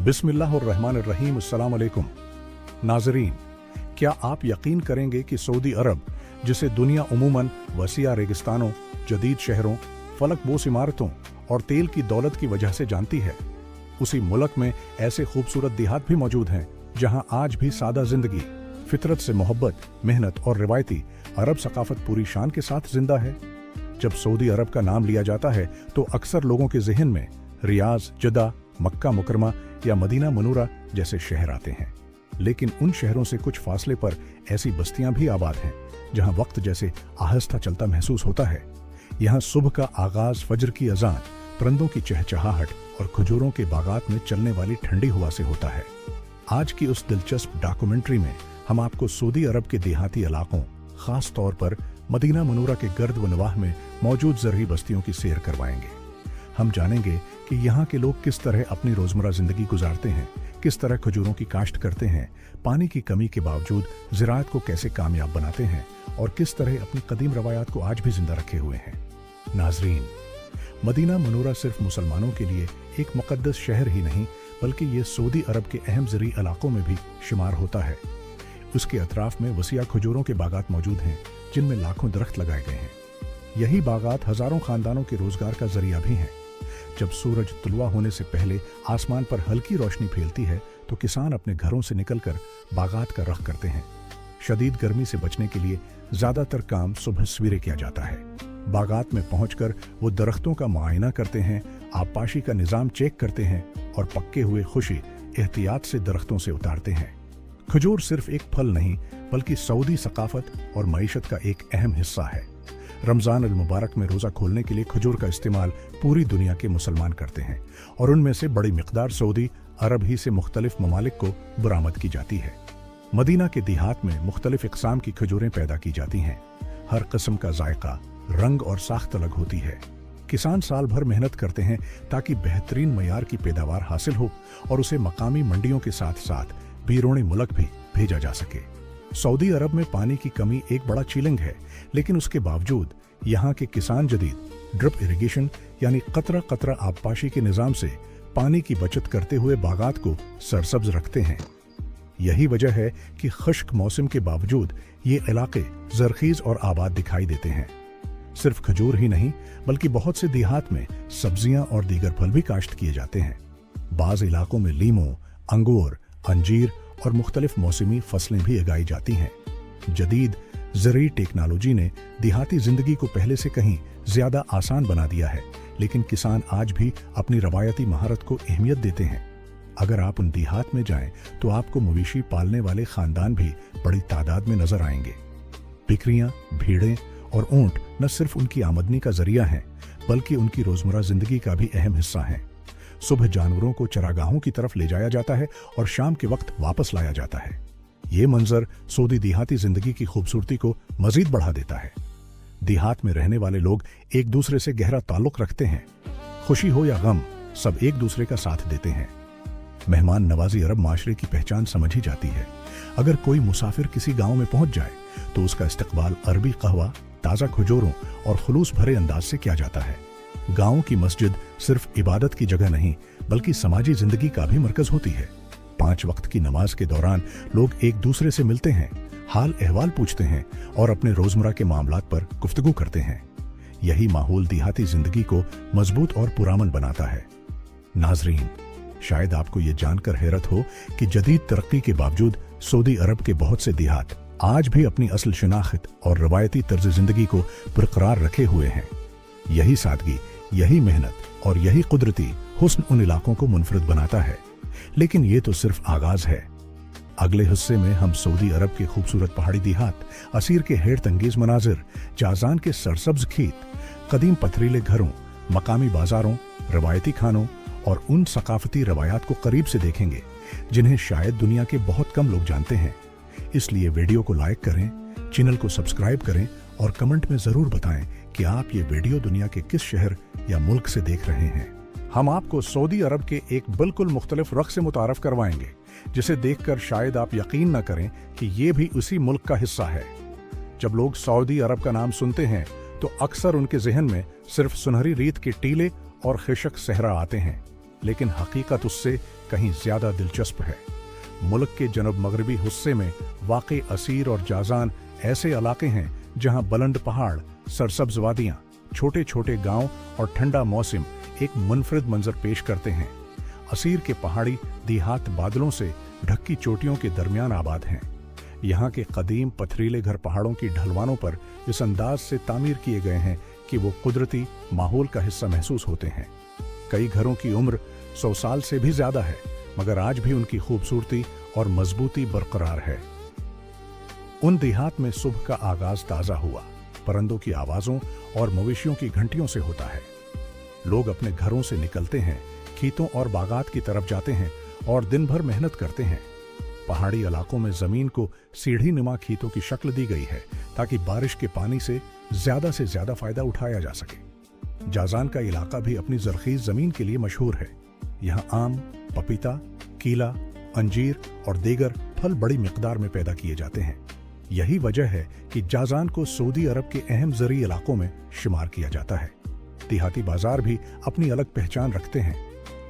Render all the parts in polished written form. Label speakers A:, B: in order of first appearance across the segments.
A: बिस्मिल्लाहिर्रहमानिर्रहीम। अस्सलाम अलैकुम नाज़रीन, क्या आप यकीन करेंगे कि सऊदी अरब, जिसे दुनिया उमूमन वसीआ रेगिस्तानों, जदीद शहरों, फलकबोस इमारतों और तेल की दौलत की वजह से जानती है, उसी मुल्क में ऐसे खूबसूरत देहात भी मौजूद हैं जहां आज भी सादा जिंदगी, फितरत से मोहब्बत, मेहनत और रिवायती अरब सकाफत पूरी शान के साथ जिंदा है। जब सऊदी अरब का नाम लिया जाता है तो अक्सर लोगों के जहन में रियाज, जद्दा, मक्का मुकरमा या मदीना मनूरा जैसे शहर आते हैं, लेकिन उन शहरों से कुछ फासले पर ऐसी बस्तियां भी आबाद हैं जहां वक्त जैसे आहिस्ता चलता महसूस होता है। यहाँ सुबह का आगाज फजर की अजान, परिंदों की चहचहाहट और खजूरों के बागात में चलने वाली ठंडी हवा से होता है। आज की उस दिलचस्प डॉक्यूमेंट्री में हम आपको सऊदी अरब के देहाती इलाकों, खास तौर पर मदीना मनूरा के गर्द व नवाह में मौजूद ज़रई बस्तियों की सैर करवाएंगे। हम जानेंगे कि यहाँ के लोग किस तरह अपनी रोजमर्रा जिंदगी गुजारते हैं, किस तरह खजूरों की काश्त करते हैं, पानी की कमी के बावजूद ज़राअत को कैसे कामयाब बनाते हैं और किस तरह अपनी कदीम रवायात को आज भी जिंदा रखे हुए हैं। नाजरीन, मदीना मनूरा सिर्फ मुसलमानों के लिए एक मुकद्दस शहर ही नहीं, बल्कि ये सऊदी अरब के अहम ज़रई इलाकों में भी शुमार होता है। उसके अतराफ में वसीआ खजूरों के बागात मौजूद हैं जिनमें लाखों दरख्त लगाए गए हैं। यही बागात हजारों खानदानों के रोजगार का जरिया भी हैं। जब सूरज तुलवा होने से पहले आसमान पर हल्की रोशनी फैलती है तो किसान अपने घरों से निकलकर बागात का रख करते हैं। शदीद गर्मी से बचने के लिए ज्यादातर काम सुबह सवेरे किया जाता है। बागात में पहुंचकर वो दरख्तों का मुआयना करते हैं, आबपाशी का निजाम चेक करते हैं और पक्के हुए खुशी एहतियात से दरख्तों से उतारते हैं। खजूर सिर्फ एक फल नहीं, बल्कि सऊदी सकाफत और मईशत का एक अहम हिस्सा है। रमजान अल मुबारक में रोजा खोलने के लिए खजूर का इस्तेमाल पूरी दुनिया के मुसलमान करते हैं और उनमें से बड़ी मिकदार सऊदी अरब ही से मुख्तलिफ ममालिक को बरामद की जाती है। मदीना के देहात में मुख्तलिफ इकसाम की खजूरें पैदा की जाती हैं। हर किस्म का जायका, रंग और साख्त अलग होती है। किसान साल भर मेहनत करते हैं ताकि बेहतरीन मयार की पैदावार हासिल हो और उसे मकामी मंडियों के साथ साथ बैरून मुल्क भी भेजा जा सके। सऊदी अरब में पानी की कमी एक बड़ा चैलेंज है, लेकिन उसके बावजूद यहाँ के किसान जदीद ड्रिप इरिगेशन यानी कतरा कतरा आबपाशी के निजाम से पानी की बचत करते हुए बागात को सरसब्ज रखते हैं। यही वजह है कि खुश्क मौसम के बावजूद ये इलाके जरखीज और आबाद दिखाई देते हैं। सिर्फ खजूर ही नहीं, बल्कि बहुत से देहात में सब्जियां और दीगर फल भी काश्त किए जाते हैं। बाज इलाकों में लीमो, अंगूर, अंजीर और मुख्तलिफ मौसमी फसलें भी उगाई जाती हैं। जदीद ज़रई टेक्नोलॉजी ने देहाती जिंदगी को पहले से कहीं ज्यादा आसान बना दिया है, लेकिन किसान आज भी अपनी रवायती महारत को अहमियत देते हैं। अगर आप उन देहात में जाएं तो आपको मवेशी पालने वाले खानदान भी बड़ी तादाद में नजर आएंगे। बकरियां, भेड़ें और ऊंट न सिर्फ उनकी आमदनी का जरिया हैं, बल्कि उनकी रोजमर्रा जिंदगी का भी अहम हिस्सा हैं। सुबह जानवरों को चरागाहों की तरफ ले जाया जाता है और शाम के वक्त वापस लाया जाता है। ये मंजर सऊदी देहाती जिंदगी की खूबसूरती को मजीद बढ़ा देता है। देहात में रहने वाले लोग एक दूसरे से गहरा ताल्लुक रखते हैं। खुशी हो या गम, सब एक दूसरे का साथ देते हैं। मेहमान नवाजी अरब माशरे की पहचान समझी जाती है। अगर कोई मुसाफिर किसी गांव में पहुंच जाए तो उसका इस्तकबाल अरबी कहवा, ताज़ा खजूरों और खुलूस भरे अंदाज से किया जाता है। गांव की मस्जिद सिर्फ इबादत की जगह नहीं, बल्कि समाजी जिंदगी का भी मरकज होती है। 5 वक्त की नमाज के दौरान लोग एक दूसरे से मिलते हैं, हाल अहवाल पूछते हैं और अपने रोजमर्रा के मामलात पर गुफ्तगू करते हैं। यही माहौल देहाती जिंदगी को मजबूत और पुरामन बनाता है। नाजरीन, शायद आपको ये जानकर हैरत हो कि जदीद तरक्की के बावजूद सऊदी अरब के बहुत से देहात आज भी अपनी असल शिनाख्त और रवायती तर्ज जिंदगी को बरकरार रखे हुए हैं। यही सादगी, यही मेहनत और यही कुदरती हुस्न उन इलाकों को मुनफरद बनाता है। लेकिन ये तो सिर्फ आगाज है। अगले हिस्से में हम सऊदी अरब के खूबसूरत पहाड़ी देहात, असीर के हैरत अंगेज मनाजिर, जाजान के सरसब्ज खेत, कदीम पथरीले घरों, मकामी बाजारों, रवायती खानों और उन सकाफती रवायात को करीब से देखेंगे जिन्हें शायद दुनिया के बहुत कम लोग जानते हैं। इसलिए वीडियो को लाइक करें, चैनल को सब्सक्राइब करें और कमेंट में जरूर बताएं कि आप ये वीडियो दुनिया के किस शहर या मुल्क से देख रहे हैं। हम आपको सऊदी अरब के एक बिल्कुल मुख्तलिफ रख से मुतारफ करवाएंगे, जिसे देखकर शायद आप यकीन न करें कि ये भी उसी मुल्क का हिस्सा है। जब लोग सऊदी अरब का नाम सुनते हैं तो अक्सर उनके जहन में सिर्फ सुनहरी रेत के टीले और खिशक सहरा आते हैं, लेकिन हकीकत उससे कहीं ज्यादा दिलचस्प है। मुल्क के जनूब मगरबी हिस्से में वाक़ई असीर और जाजान ऐसे इलाके हैं जहां बुलंद पहाड़, सरसब्ज वादियां, छोटे छोटे गांव और ठंडा मौसम एक मुनफरिद मंजर पेश करते हैं। असीर के पहाड़ी देहात बादलों से ढकी चोटियों के दरमियान आबाद हैं। यहाँ के कदीम पथरीले घर पहाड़ों की ढलवानों पर इस अंदाज से तामीर किए गए हैं कि वो कुदरती माहौल का हिस्सा महसूस होते हैं। कई घरों की उम्र 100 साल से भी ज्यादा है, मगर आज भी उनकी खूबसूरती और मजबूती बरकरार है। उन देहात में सुबह का आगाज ताजा हुआ, परिंदों की आवाजों और मवेशियों की घंटियों से होता है। लोग अपने घरों से निकलते हैं, खेतों और बागात की तरफ जाते हैं और दिन भर मेहनत करते हैं। पहाड़ी इलाकों में जमीन को सीढ़ी नुमा खेतों की शक्ल दी गई है ताकि बारिश के पानी से ज्यादा फायदा उठाया जा सके। जाजान का इलाका भी अपनी जरखीज जमीन के लिए मशहूर है। यहाँ आम, पपीता, केला, अंजीर और दीगर फल बड़ी मिकदार में पैदा किए जाते हैं। यही वजह है कि जाजान को सऊदी अरब के अहम ज़रूरी इलाकों में शुमार किया जाता है। देहाती बाजार भी अपनी अलग पहचान रखते हैं।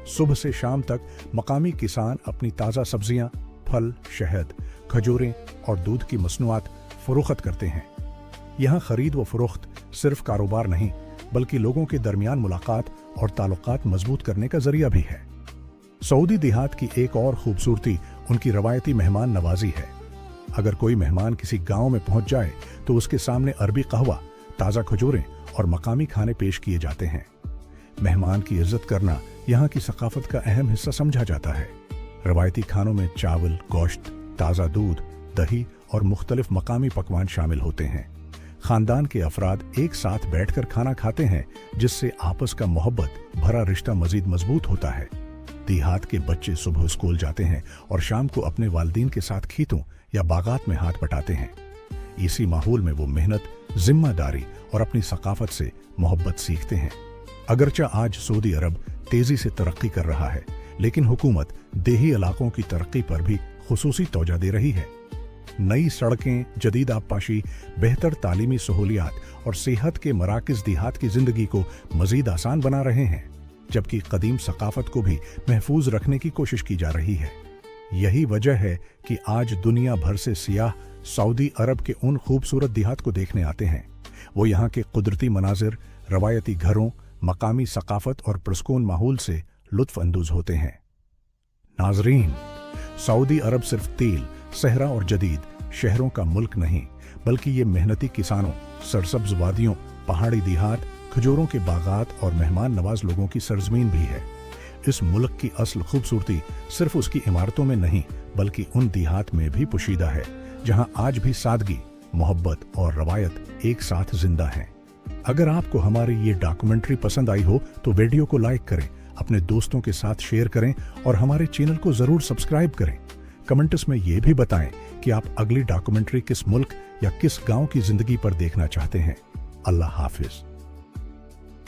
A: सुबह से शाम तक मकामी किसान अपनी ताज़ा सब्जियां, फल, शहद, खजूरें और दूध की मसनूआत फरोख्त करते हैं। यहाँ खरीद व फरोख्त सिर्फ कारोबार नहीं, बल्कि लोगों के दरमियान मुलाकात और ताल्लुकात मजबूत करने का जरिया भी है। सऊदी देहात की एक और खूबसूरती उनकी रवायती मेहमान नवाजी है। अगर कोई मेहमान किसी गांव में पहुंच जाए तो उसके सामने अरबी कहवा, ताज़ा खजूरें और मकामी खाने पेश किए जाते हैं। मेहमान की इज्जत करना यहाँ की सकाफत का अहम हिस्सा समझा जाता है। रवायती खानों में चावल, गोश्त, ताज़ा दूध, दही और मुख्तलिफ मकामी पकवान शामिल होते हैं। खानदान के अफराद एक साथ बैठकर खाना खाते हैं, जिससे आपस का मोहब्बत भरा रिश्ता मजीद मजबूत होता है। देहात के बच्चे सुबह स्कूल जाते हैं और शाम को अपने वालिदीन के साथ खेतों या बागात में हाथ बटाते हैं। इसी माहौल में वो मेहनत, जिम्मेदारी और अपनी सकाफत से मोहब्बत सीखते हैं। अगरचा आज सऊदी अरब तेजी से तरक्की कर रहा है, लेकिन हुकूमत देही इलाकों की तरक्की पर भी खुसूसी तवज्जो दे रही है। नई सड़कें, जदीद आबपाशी, बेहतर तालीमी सहूलियात और सेहत के मराकज़ देहात की जिंदगी को मजीद आसान बना रहे हैं, जबकि कदीम सकाफत को भी महफूज रखने की कोशिश की जा रही है। यही वजह है कि आज दुनिया भर से सियाह सऊदी अरब के उन खूबसूरत देहात को देखने आते हैं। वो यहाँ के कुदरती मनाजिर, रवायती घरों, मकामी सकाफत और पुरस्कून माहौल से लुत्फ अंदोज होते हैं। नाजरीन, सऊदी अरब सिर्फ तेल, सहरा और जदीद शहरों का मुल्क नहीं, बल्कि ये मेहनती किसानों, सरसब्ज वादियों, पहाड़ी देहात, खजूरों के बागात और मेहमान नवाज लोगों की सरजमीन भी है। इस मुल्क की असल खूबसूरती सिर्फ उसकी इमारतों में नहीं, बल्कि उन देहात में भी पोशीदा है, जहां आज भी सादगी, मोहब्बत और रवायत एक साथ जिंदा हैं। अगर आपको हमारी ये डॉक्यूमेंट्री पसंद आई हो तो वीडियो को लाइक करें, अपने दोस्तों के साथ शेयर करें और हमारे चैनल को जरूर सब्सक्राइब करें। कमेंट्स में ये भी बताएं कि आप अगली डॉक्यूमेंट्री किस मुल्क या किस गांव की जिंदगी पर देखना चाहते हैं। अल्लाह हाफिज।